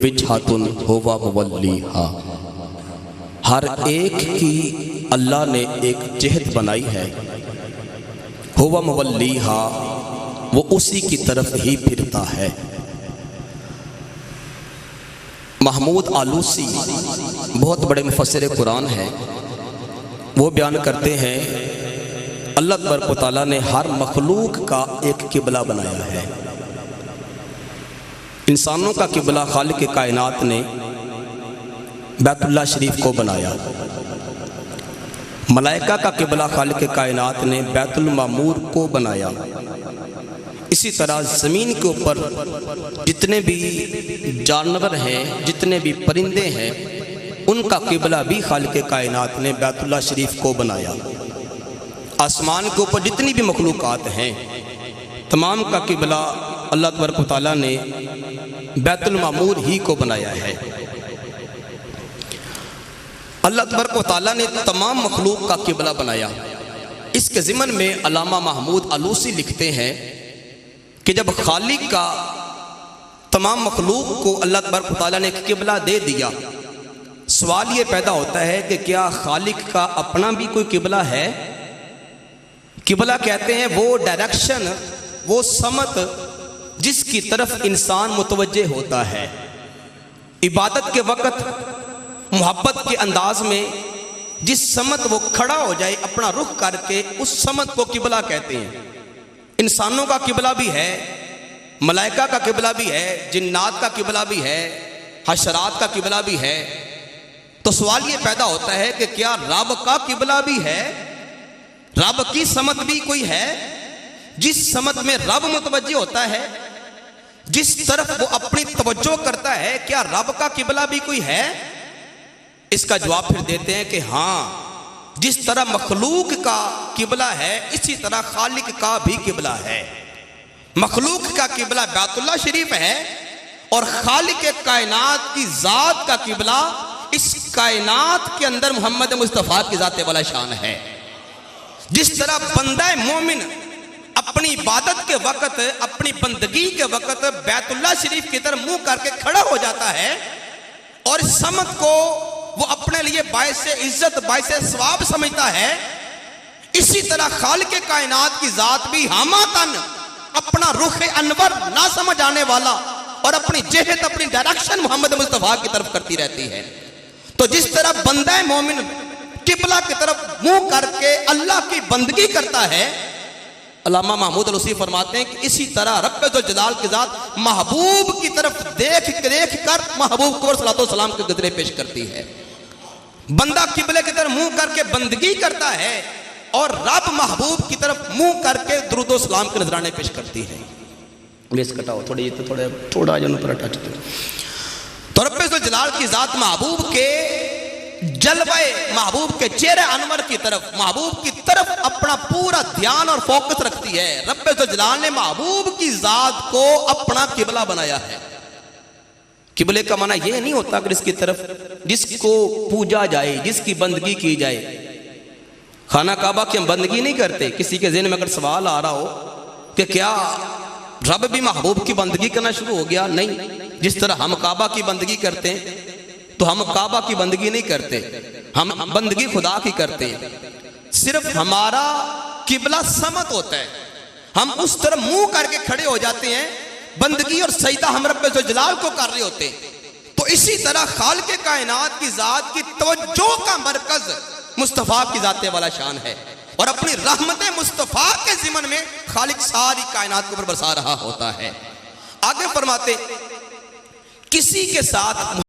विजहातुन हुवा मुवल्लीहा। हर एक की अल्लाह ने एक जिहत बनाई है, हुवा मुवल्लीहा, वो उसी की तरफ ही फिरता है। महमूद आलूसी बहुत बड़े मुफस्सिर कुरान हैं, वो बयान करते हैं अल्लाह तबारक व तआला ने हर मखलूक का एक किबला बनाया है। इंसानों का किबला खालिक कायनात ने बैतुल्लाह शरीफ को बनाया। मलाइका का किबला खालिक कायनात ने बैतुल मामूर को बनाया। इसी तरह ज़मीन के ऊपर जितने भी जानवर हैं, जितने भी परिंदे हैं, उनका किबला भी खालिक कायनात ने बैतुल्लाह शरीफ को बनाया। आसमान के ऊपर जितनी भी मखलूक़ात हैं, तमाम का किबला अल्लाह तबारक व तआला ने बैतुल मामूर ही को बनाया है। अल्लाह तबारक व तआला ने तमाम मखलूक का किबला बनाया। इसके ज़िमन में अल्लामा महमूद आलूसी लिखते हैं कि जब खालिक का तमाम मखलूक को अल्लाह तबारक व तआला ने किबला दे दिया, सवाल ये पैदा होता है कि क्या खालिक का अपना भी कोई किबला है? किबला कहते हैं वो डायरेक्शन, वो समत जिसकी तरफ इंसान मुतवज्जे होता है। इबादत के वक़्त मोहब्बत के अंदाज में जिस समत वो खड़ा हो जाए अपना रुख करके, उस समत को किबला कहते हैं। इंसानों का किबला भी है, मलाइका का किबला भी है, जिन्नात का किबला भी है, हशरात का किबला भी है। तो सवाल ये पैदा होता है कि क्या रब का किबला भी है? रब की समत भी कोई है? जिस समत में रब मुतवज्जे होता है, जिस तरफ वो अपनी तवज्जो करता है, क्या रब का किबला भी कोई है? इसका जवाब फिर देते हैं कि हाँ, जिस तरह मखलूक का किबला है, इसी तरह खालिक का भी किबला है। मखलूक का किबला बैतुल्लाह शरीफ है और खालिक कायनात की जात का किबला इस कायनात के अंदर मोहम्मद मुस्तफ़ा की जाते वाला शान है। जिस तरह बंदा मोमिन अपनी इबादत के वक़्त, अपनी बंदगी के वक़्त बैतुल्लाह शरीफ की तरफ मुंह करके खड़ा हो जाता है और इस समत को वो अपने लिए बायस इज्जत, बायस सवाब समझता है, इसी तरह खालिक कायनात की जात भी हमातन अपना रुख अनवर ना समझ आने वाला और अपनी जेहत, अपनी डायरेक्शन मोहम्मद मुस्तफ़ा की तरफ करती रहती है। तो जिस तरह बंदा मोमिन किबला की तरफ मुंह करके अल्लाह की बंदगी करता है, अल्लामा महमूद आलूसी फरमाते हैं कि इसी तरह रब्बे जो जलाल की जात महबूब की तरफ देख कर महबूब को सलातो सलाम के गजरे पेश करती है। बंदा किबले की तरफ मुंह करके बंदगी करता है और रब महबूब की तरफ मुंह करके दुरूद व सलाम के नजराने पेश करती है। बेस कटाओ थोड़ा जन पर टच। तो रब्बे जो जलाल की जात महबूब के जलवे, महबूब के चेहरे अनवर की तरफ, महबूब की तरफ अपना पूरा ध्यान और फोकस रखती है। रब्बे जो जलाल ने महबूब की जात को अपना किबला बनाया है। किबले का माना यह नहीं होता कि इसकी तरफ जिसको पूजा जाए, जिसकी बंदगी की जाए। खाना काबा की हम बंदगी नहीं करते। किसी के ज़हन में अगर सवाल आ रहा हो कि क्या रब भी महबूब की बंदगी करना शुरू हो गया? नहीं। जिस तरह हम काबा की बंदगी करते हैं, तो हम काबा की बंदगी नहीं करते, हम बंदगी खुदा की करते हैं। सिर्फ हमारा किबला समत होता है, हम उस तरफ मुंह करके खड़े हो जाते हैं, बंदगी और सजदा हम रब्बे जलाल को कर रहे होते हैं। तो इसी तरह खालिक कायनात की जात की तवज्जो का मरकज मुस्तफ़ा की जाते वाला शान है और अपनी रहमत मुस्तफ़ा के ज़िमन में खालिक सारी कायनात के ऊपर बरसा रहा होता है। आगे फरमाते किसी के साथ